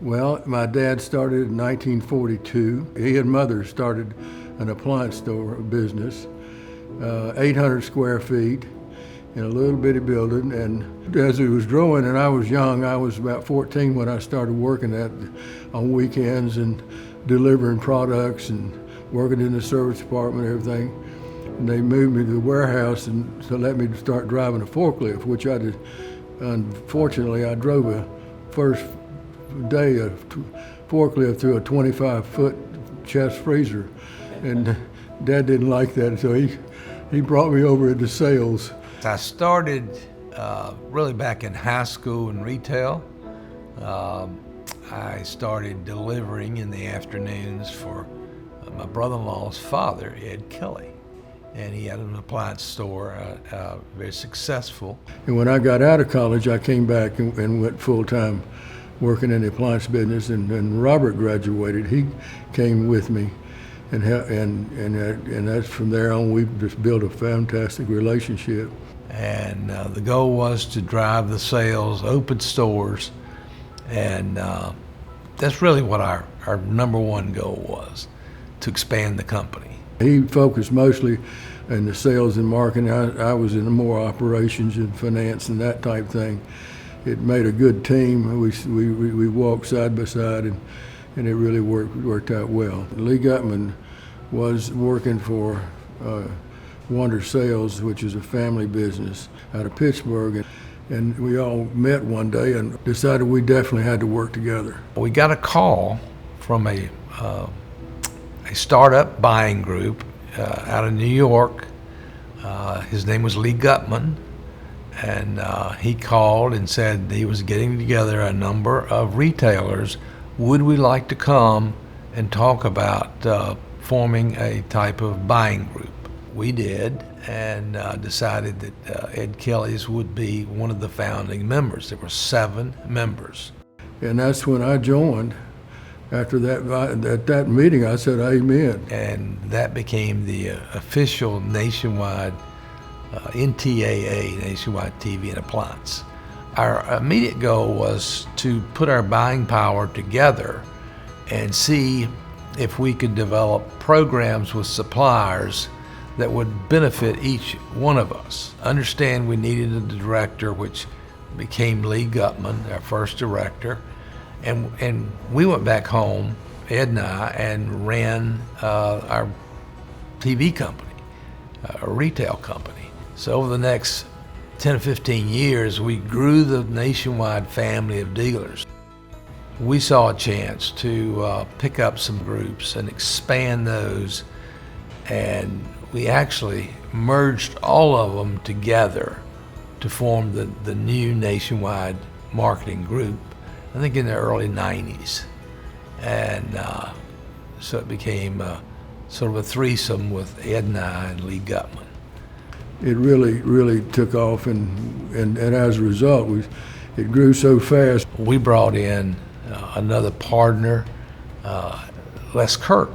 Well, my dad started in 1942. He and mother started an appliance store business, 800 square feet in a little bitty building. And as it was growing, and I was young, I was about 14 when I started working on weekends and delivering products and working in the service department and everything. And they moved me to the warehouse and to let me start driving a forklift, which I did. Unfortunately, I drove a first day a forklift through a 25-foot chest freezer, and Dad didn't like that, so he brought me over into sales. I started really back in high school in retail. I started delivering in the afternoons for my brother-in-law's father, Ed Kelly, and he had an appliance store, very successful. And when I got out of college, I came back and went full-time working in the appliance business, and Robert graduated. He came with me, and that's from there on we just built a fantastic relationship. And the goal was to drive the sales, open stores, and that's really what our number one goal was, to expand the company. He focused mostly in the sales and marketing. I was in more operations and finance and that type thing. It made a good team. We walked side by side, and it really worked out well. Lee Gutman was working for Wonder Sales, which is a family business out of Pittsburgh, and we all met one day and decided we definitely had to work together. We got a call from a startup buying group out of New York. His name was Lee Gutman. And he called and said he was getting together a number of retailers. Would we like to come and talk about forming a type of buying group? We did, and decided that Ed Kelly's would be one of the founding members. There were 7 members. And that's when I joined. After that meeting, I said, amen. And that became the official nationwide NTAA, Nationwide TV and Appliance. Our immediate goal was to put our buying power together and see if we could develop programs with suppliers that would benefit each one of us. Understand we needed a director, which became Lee Gutman, our first director, and we went back home, Ed and I, and ran our TV company, a retail company. So over the next 10 or 15 years, we grew the nationwide family of dealers. We saw a chance to pick up some groups and expand those, and we actually merged all of them together to form the new nationwide marketing group, I think in the early 90s. And so it became sort of a threesome with Ed and I and Lee Gutman. It really took off, and as a result, it grew so fast. We brought in another partner, Les Kirk,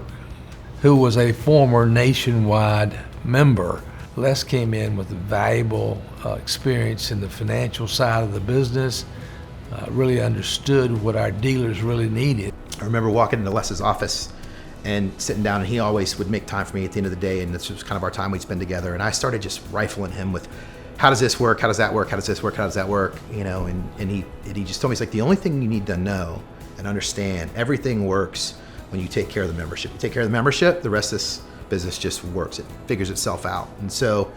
who was a former nationwide member. Les came in with a valuable experience in the financial side of the business, really understood what our dealers really needed. I remember walking into Les's office and sitting down, and he always would make time for me at the end of the day, and this was kind of our time we'd spend together. And I started just rifling him with, how does this work? How does that work? How does this work? How does that work? You know, and he just told me, it's like, the only thing you need to know and understand, everything works when you take care of the membership. You take care of the membership, the rest of this business just works. It figures itself out. And so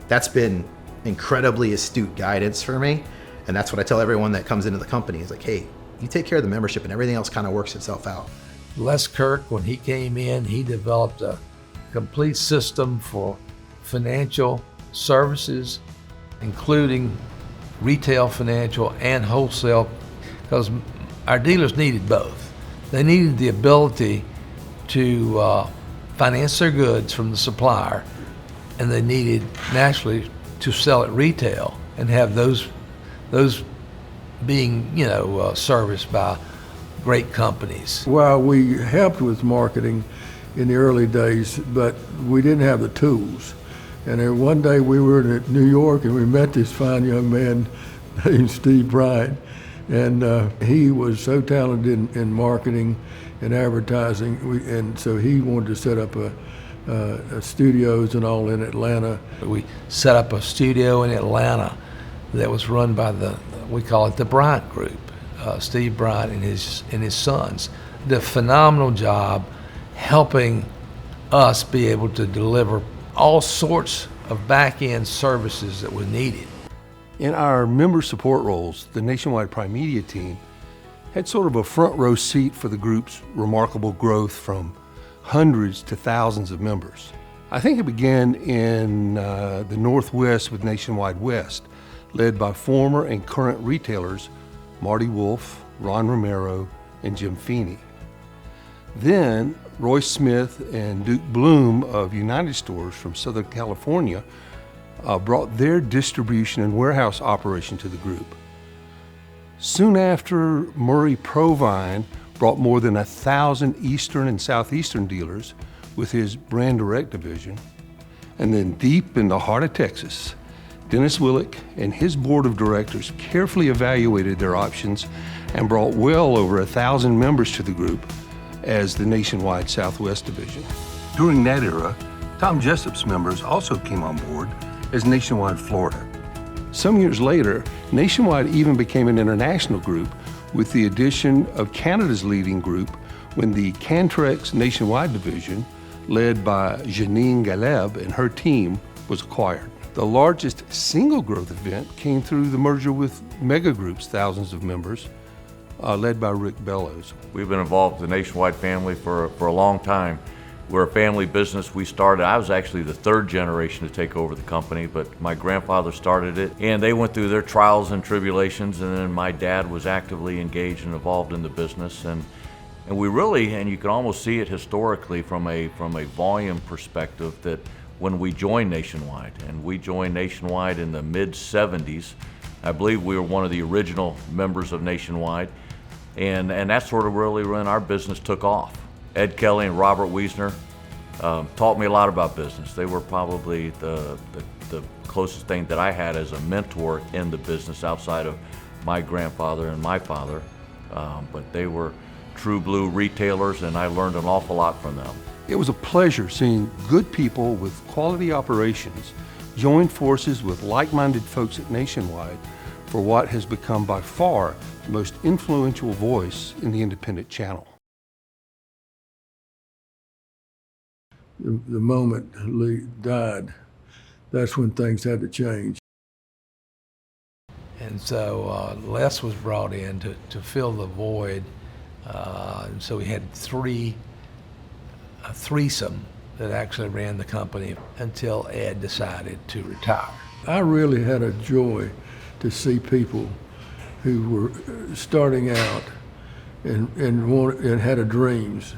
that's been incredibly astute guidance for me. And that's what I tell everyone that comes into the company, is like, hey, you take care of the membership and everything else kind of works itself out. Les Kirk, when he came in, he developed a complete system for financial services, including retail financial and wholesale, because our dealers needed both. They needed the ability to finance their goods from the supplier, and they needed, naturally, to sell at retail and have those being, serviced by great companies. Well, we helped with marketing in the early days, but we didn't have the tools. And then one day we were in New York, and we met this fine young man named Steve Bryant, And he was so talented in marketing and advertising, and so he wanted to set up studios and all in Atlanta. We set up a studio in Atlanta that was run by we call it the Bryant Group. Steve Bryant and his sons did a phenomenal job helping us be able to deliver all sorts of back-end services that were needed. In our member support roles, the Nationwide Prime Media team had sort of a front row seat for the group's remarkable growth from hundreds to thousands of members. I think it began in the Northwest with Nationwide West, led by former and current retailers Marty Wolf, Ron Romero, and Jim Feeney. Then Roy Smith and Duke Bloom of United Stores from Southern California brought their distribution and warehouse operation to the group. Soon after, Murray Provine brought more than 1,000 Eastern and Southeastern dealers with his Brand Direct division. And then deep in the heart of Texas, Dennis Willick and his board of directors carefully evaluated their options and brought well over 1,000 members to the group as the Nationwide Southwest division. During that era, Tom Jessup's members also came on board as Nationwide Florida. Some years later, Nationwide even became an international group with the addition of Canada's leading group when the Cantrex Nationwide division, led by Janine Galeb and her team, was acquired. The largest single growth event came through the merger with Mega Group's thousands of members, led by Rick Bellows. We've been involved with the Nationwide family for a long time. We're a family business. I was actually the third generation to take over the company, but my grandfather started it, and they went through their trials and tribulations, and then my dad was actively engaged and involved in the business. And we really, and you can almost see it historically from a volume perspective, that when we joined Nationwide, and we joined Nationwide in the mid-'70s, I believe we were one of the original members of Nationwide, and that's sort of really when our business took off. Ed Kelly and Robert Wiesner taught me a lot about business. They were probably the closest thing that I had as a mentor in the business outside of my grandfather and my father, but they were true blue retailers, and I learned an awful lot from them. It was a pleasure seeing good people with quality operations join forces with like-minded folks at Nationwide for what has become by far the most influential voice in the independent channel. The moment Lee died, that's when things had to change. And so Les was brought in to fill the void. And so we had a threesome that actually ran the company until Ed decided to retire. I really had a joy to see people who were starting out and had dreams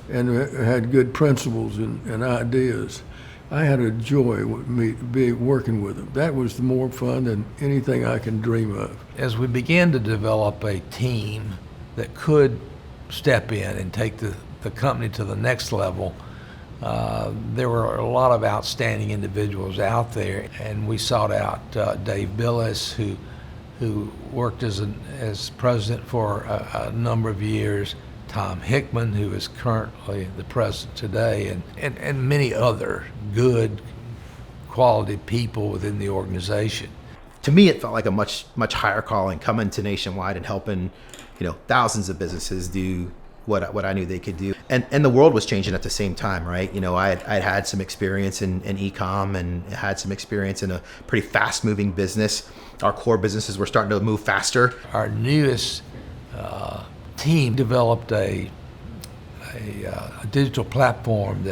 and had good principles and ideas. I had a joy working with them. That was more fun than anything I can dream of. As we began to develop a team that could step in and take the company to the next level, there were a lot of outstanding individuals out there, and we sought out Dave Billis, who worked as president for a number of years, Tom Hickman, who is currently the president today, and many other good quality people within the organization. To me, it felt like a much higher calling, coming to Nationwide and helping, thousands of businesses do what I knew they could do. And the world was changing at the same time, right? I'd had some experience in e-com and had some experience in a pretty fast moving business. Our core businesses were starting to move faster. Our newest team developed a digital platform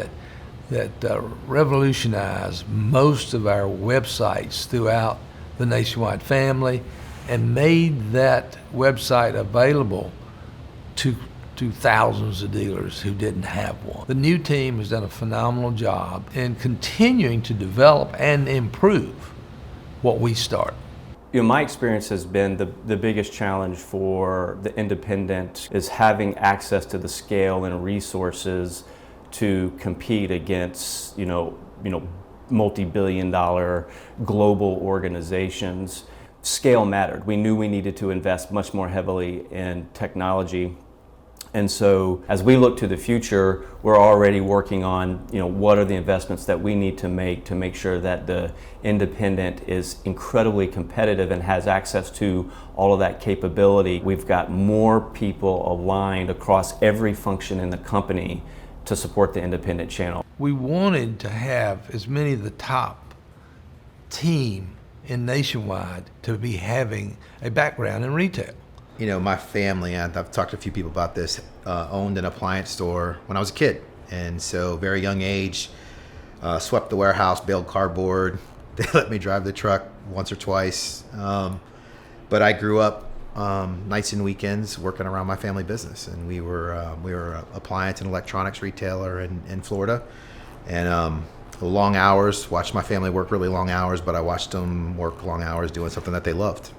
that revolutionized most of our websites throughout the Nationwide family and made that website available to thousands of dealers who didn't have one. The new team has done a phenomenal job in continuing to develop and improve what we started. My experience has been the biggest challenge for the independent is having access to the scale and resources to compete against, multi-billion-dollar global organizations. scale mattered. We knew we needed to invest much more heavily in technology. And so as we look to the future, we're already working on, what are the investments that we need to make sure that the independent is incredibly competitive and has access to all of that capability. We've got more people aligned across every function in the company to support the independent channel. We wanted to have as many of the top team in Nationwide to be having a background in retail. My family, and I've talked to a few people about this, owned an appliance store when I was a kid. And so very young age, swept the warehouse, baled cardboard. They let me drive the truck once or twice. But I grew up nights and weekends working around my family business. And we were an appliance and electronics retailer in Florida. And long hours, watched my family work really long hours, but I watched them work long hours doing something that they loved.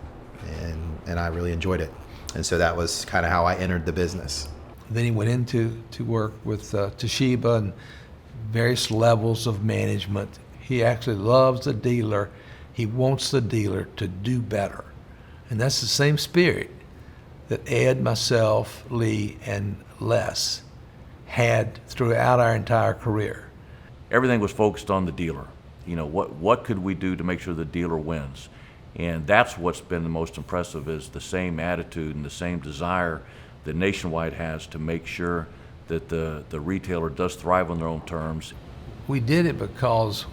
And I really enjoyed it. And so that was kind of how I entered the business. Then he went into work with Toshiba and various levels of management. He actually loves the dealer. He wants the dealer to do better. And that's the same spirit that Ed, myself, Lee, and Les had throughout our entire career. Everything was focused on the dealer. What could we do to make sure the dealer wins? And that's what's been the most impressive, is the same attitude and the same desire that Nationwide has to make sure that the retailer does thrive on their own terms. We did it because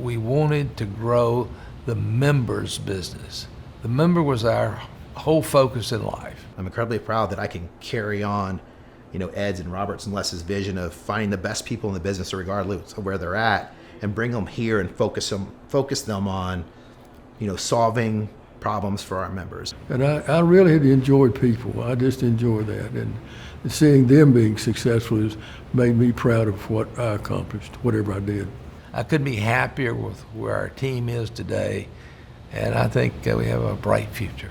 we wanted to grow the members' business. The member was our whole focus in life. I'm incredibly proud that I can carry on, Ed's and Robert's and Les's vision of finding the best people in the business regardless of where they're at, and bring them here and focus them on solving problems for our members. And I really enjoyed people. I just enjoy that. And seeing them being successful has made me proud of what I accomplished, whatever I did. I couldn't be happier with where our team is today, and I think we have a bright future.